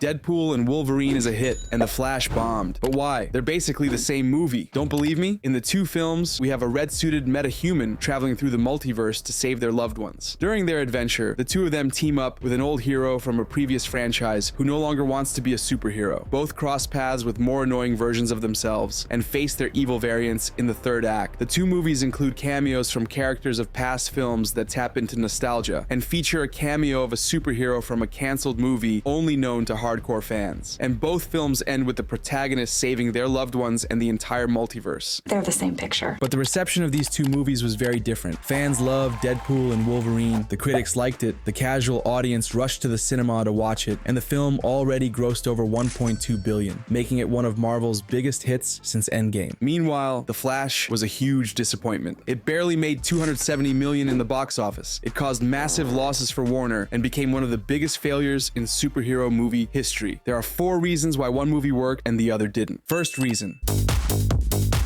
Deadpool and Wolverine is a hit, and The Flash bombed. But why? They're basically the same movie. Don't believe me? In the two films, we have a red-suited meta-human traveling through the multiverse to save their loved ones. During their adventure, the two of them team up with an old hero from a previous franchise who no longer wants to be a superhero. Both cross paths with more annoying versions of themselves and face their evil variants in the third act. The two movies include cameos from characters of past films that tap into nostalgia, and feature a cameo of a superhero from a canceled movie only known to hardcore fans. And both films end with the protagonist saving their loved ones and the entire multiverse. They're the same picture. But the reception of these two movies was very different. Fans loved Deadpool and Wolverine, the critics liked it, the casual audience rushed to the cinema to watch it, and the film already grossed over $1.2 billion, making it one of Marvel's biggest hits since Endgame. Meanwhile, The Flash was a huge disappointment. It barely made $270 million in the box office. It caused massive losses for Warner and became one of the biggest failures in superhero movie history. There are 4 reasons why one movie worked and the other didn't. First reason.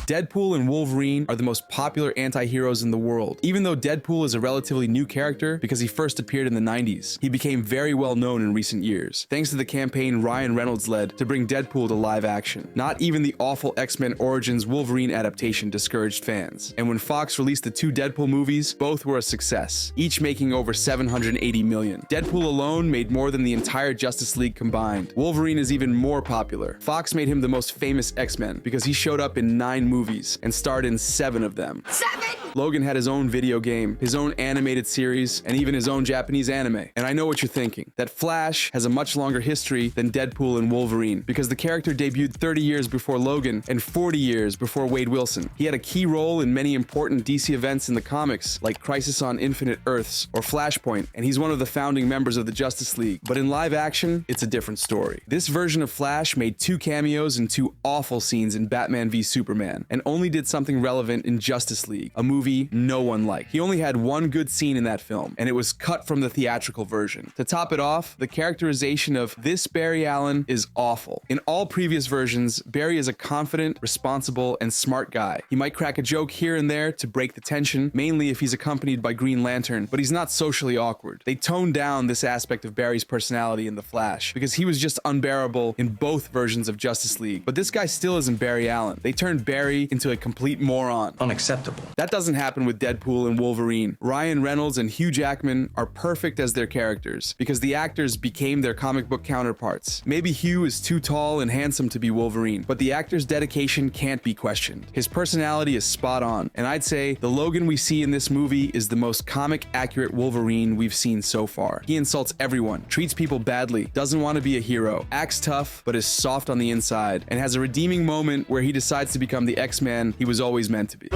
Deadpool and Wolverine are the most popular anti-heroes in the world. Even though Deadpool is a relatively new character because he first appeared in the 90s, he became very well known in recent years, thanks to the campaign Ryan Reynolds led to bring Deadpool to live action. Not even the awful X-Men Origins Wolverine adaptation discouraged fans. And when Fox released the 2 Deadpool movies, both were a success, each making over $780 million. Deadpool alone made more than the entire Justice League combined. Wolverine is even more popular. Fox made him the most famous X-Men because he showed up in 9 movies and starred in 7 of them. 7! Logan had his own video game, his own animated series, and even his own Japanese anime. And I know what you're thinking, that Flash has a much longer history than Deadpool and Wolverine, because the character debuted 30 years before Logan and 40 years before Wade Wilson. He had a key role in many important DC events in the comics, like Crisis on Infinite Earths or Flashpoint, and he's one of the founding members of the Justice League. But in live action, it's a different story. This version of Flash made 2 cameos and 2 awful scenes in Batman v Superman, and only did something relevant in Justice League, a movie no one liked. He only had 1 good scene in that film, and it was cut from the theatrical version. To top it off, the characterization of this Barry Allen is awful. In all previous versions, Barry is a confident, responsible, and smart guy. He might crack a joke here and there to break the tension, mainly if he's accompanied by Green Lantern, but he's not socially awkward. They toned down this aspect of Barry's personality in The Flash, because he was just unbearable in both versions of Justice League. But this guy still isn't Barry Allen. They turned Barry into a complete moron. Unacceptable. That doesn't happen with Deadpool and Wolverine. Ryan Reynolds and Hugh Jackman are perfect as their characters, because the actors became their comic book counterparts. Maybe Hugh is too tall and handsome to be Wolverine, but the actor's dedication can't be questioned. His personality is spot on, and I'd say the Logan we see in this movie is the most comic-accurate Wolverine we've seen so far. He insults everyone, treats people badly, doesn't want to be a hero, acts tough, but is soft on the inside, and has a redeeming moment where he decides to become the X-Man he was always meant to be.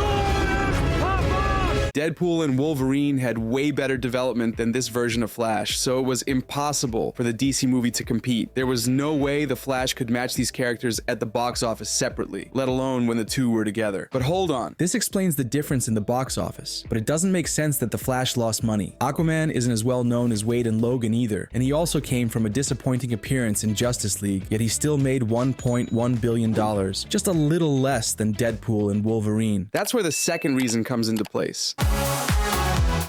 Deadpool and Wolverine had way better development than this version of Flash, so it was impossible for the DC movie to compete. There was no way the Flash could match these characters at the box office separately, let alone when the two were together. But hold on, this explains the difference in the box office, but it doesn't make sense that the Flash lost money. Aquaman isn't as well known as Wade and Logan either, and he also came from a disappointing appearance in Justice League, yet he still made $1.1 billion, just a little less than Deadpool and Wolverine. That's where the second reason comes into place.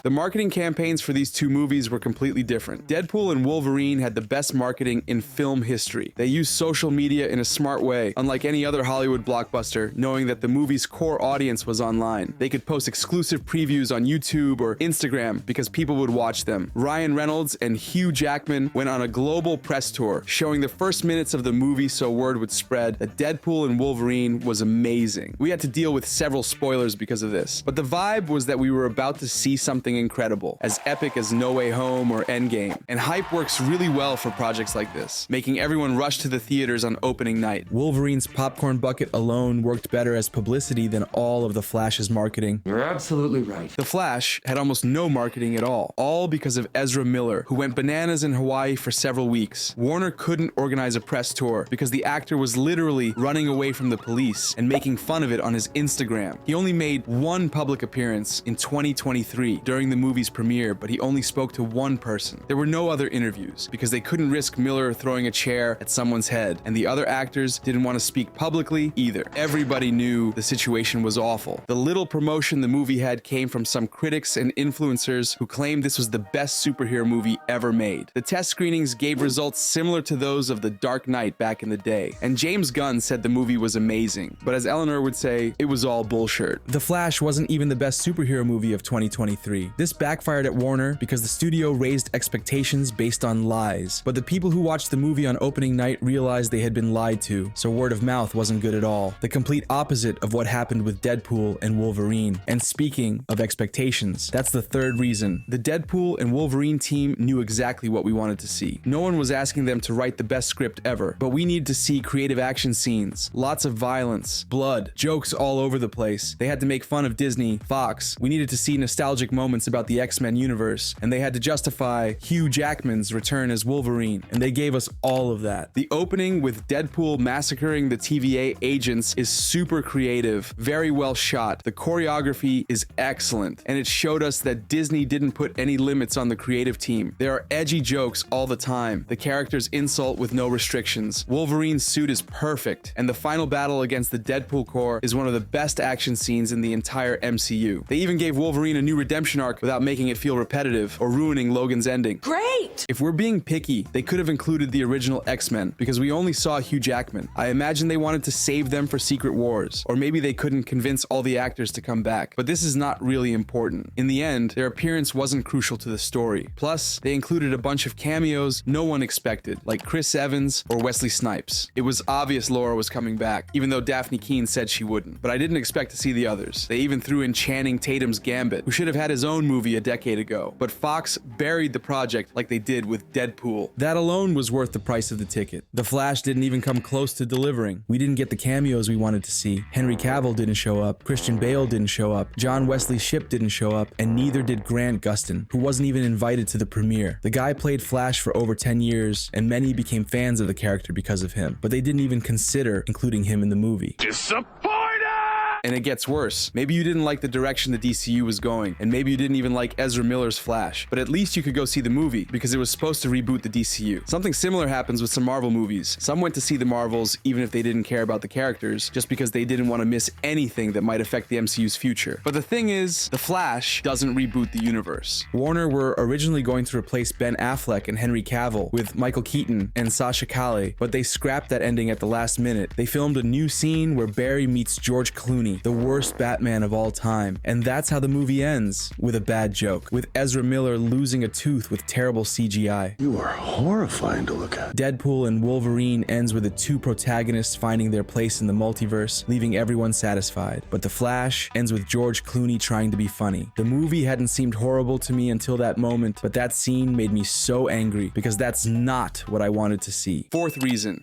The marketing campaigns for these 2 movies were completely different. Deadpool and Wolverine had the best marketing in film history. They used social media in a smart way, unlike any other Hollywood blockbuster, knowing that the movie's core audience was online. They could post exclusive previews on YouTube or Instagram because people would watch them. Ryan Reynolds and Hugh Jackman went on a global press tour, showing the first minutes of the movie so word would spread that Deadpool and Wolverine was amazing. We had to deal with several spoilers because of this, but the vibe was that we were about to see something incredible, as epic as No Way Home or Endgame. And hype works really well for projects like this, making everyone rush to the theaters on opening night. Wolverine's popcorn bucket alone worked better as publicity than all of the Flash's marketing. You're absolutely right. The Flash had almost no marketing at all because of Ezra Miller, who went bananas in Hawaii for several weeks. Warner couldn't organize a press tour because the actor was literally running away from the police and making fun of it on his Instagram. He only made 1 public appearance in 2023 during during the movie's premiere, but he only spoke to one person. There were no other interviews because they couldn't risk Miller throwing a chair at someone's head, and the other actors didn't want to speak publicly either. Everybody knew the situation was awful. The little promotion the movie had came from some critics and influencers who claimed this was the best superhero movie ever made. The test screenings gave results similar to those of The Dark Knight back in the day, and James Gunn said the movie was amazing, but as Eleanor would say, it was all bullshit. The Flash wasn't even the best superhero movie of 2023. This backfired at Warner because the studio raised expectations based on lies, but the people who watched the movie on opening night realized they had been lied to, so word of mouth wasn't good at all. The complete opposite of what happened with Deadpool and Wolverine. And speaking of expectations, that's the third reason. The Deadpool and Wolverine team knew exactly what we wanted to see. No one was asking them to write the best script ever, but we needed to see creative action scenes, lots of violence, blood, jokes all over the place. They had to make fun of Disney, Fox. We needed to see nostalgic moments about the X-Men universe, and they had to justify Hugh Jackman's return as Wolverine, and they gave us all of that. The opening with Deadpool massacring the TVA agents is super creative, very well shot. The choreography is excellent, and it showed us that Disney didn't put any limits on the creative team. There are edgy jokes all the time. The characters insult with no restrictions. Wolverine's suit is perfect, and the final battle against the Deadpool Corps is one of the best action scenes in the entire MCU. They even gave Wolverine a new redemption arc without making it feel repetitive or ruining Logan's ending. Great! If we're being picky, they could have included the original X-Men, because we only saw Hugh Jackman. I imagine they wanted to save them for Secret Wars, or maybe they couldn't convince all the actors to come back, but this is not really important. In the end, their appearance wasn't crucial to the story. Plus, they included a bunch of cameos no one expected, like Chris Evans or Wesley Snipes. It was obvious Laura was coming back, even though Daphne Keane said she wouldn't, but I didn't expect to see the others. They even threw in Channing Tatum's Gambit, who should have had his own movie a decade ago, but Fox buried the project like they did with Deadpool. That alone was worth the price of the ticket. The Flash didn't even come close to delivering. We didn't get the cameos we wanted to see. Henry Cavill didn't show up, Christian Bale didn't show up, John Wesley Shipp didn't show up, and neither did Grant Gustin, who wasn't even invited to the premiere. The guy played Flash for over 10 years, and many became fans of the character because of him, but they didn't even consider including him in the movie. And it gets worse. Maybe you didn't like the direction the DCU was going, and maybe you didn't even like Ezra Miller's Flash, but at least you could go see the movie because it was supposed to reboot the DCU. Something similar happens with some Marvel movies. Some went to see the Marvels even if they didn't care about the characters, just because they didn't want to miss anything that might affect the MCU's future. But the thing is, The Flash doesn't reboot the universe. Warner were originally going to replace Ben Affleck and Henry Cavill with Michael Keaton and Sasha Calle, but they scrapped that ending at the last minute. They filmed a new scene where Barry meets George Clooney, the worst Batman of all time. And that's how the movie ends, with a bad joke, with Ezra Miller losing a tooth with terrible CGI. You are horrifying to look at. Deadpool and Wolverine ends with the two protagonists finding their place in the multiverse, leaving everyone satisfied. But The Flash ends with George Clooney trying to be funny. The movie hadn't seemed horrible to me until that moment, but that scene made me so angry because that's not what I wanted to see. Fourth reason.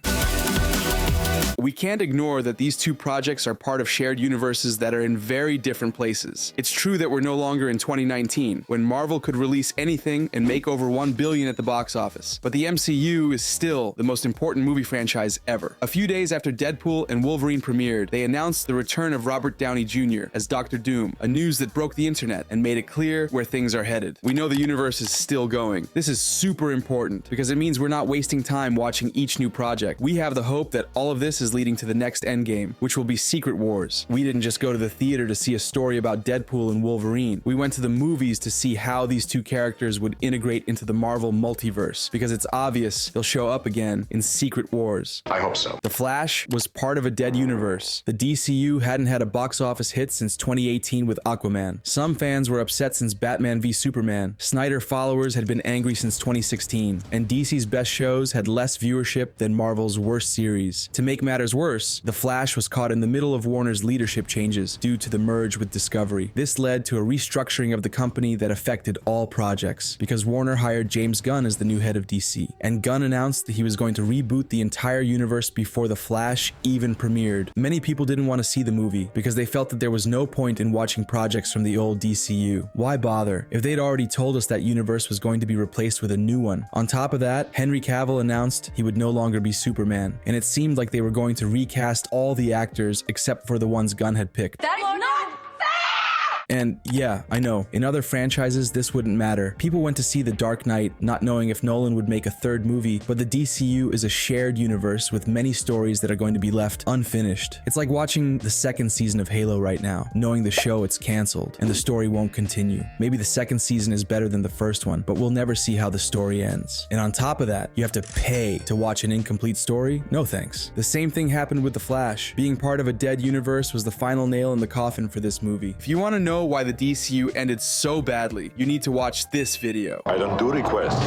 We can't ignore that these two projects are part of shared universes that are in very different places. It's true that we're no longer in 2019, when Marvel could release anything and make over $1 billion at the box office. But the MCU is still the most important movie franchise ever. A few days after Deadpool and Wolverine premiered, they announced the return of Robert Downey Jr. as Dr. Doom, a news that broke the internet and made it clear where things are headed. We know the universe is still going. This is super important because it means we're not wasting time watching each new project. We have the hope that all of this is leading to the next endgame, which will be Secret Wars. We didn't just go to the theater to see a story about Deadpool and Wolverine. We went to the movies to see how these two characters would integrate into the Marvel multiverse, because it's obvious they'll show up again in Secret Wars. I hope so. The Flash was part of a dead universe. The DCU hadn't had a box office hit since 2018 with Aquaman. Some fans were upset since Batman v Superman. Snyder followers had been angry since 2016, and DC's best shows had less viewership than Marvel's worst series. To make matters worse, The Flash was caught in the middle of Warner's leadership changes due to the merge with Discovery. This led to a restructuring of the company that affected all projects, because Warner hired James Gunn as the new head of DC, and Gunn announced that he was going to reboot the entire universe before The Flash even premiered. Many people didn't want to see the movie because they felt that there was no point in watching projects from the old DCU. Why bother if they'd already told us that universe was going to be replaced with a new one? On top of that, Henry Cavill announced he would no longer be Superman, and it seemed like they were going to recast all the actors except for the ones Gunn had picked. That is not fair! And yeah, I know, in other franchises this wouldn't matter. People went to see The Dark Knight not knowing if Nolan would make a third movie, but the DCU is a shared universe with many stories that are going to be left unfinished. It's like watching the second season of Halo right now, knowing the show it's canceled and the story won't continue. Maybe the second season is better than the first one, but we'll never see how the story ends. And on top of that, you have to pay to watch an incomplete story? No thanks. The same thing happened with The Flash. Being part of a dead universe was the final nail in the coffin for this movie. If you want to know why the DCU ended so badly, you need to watch this video. I don't do requests.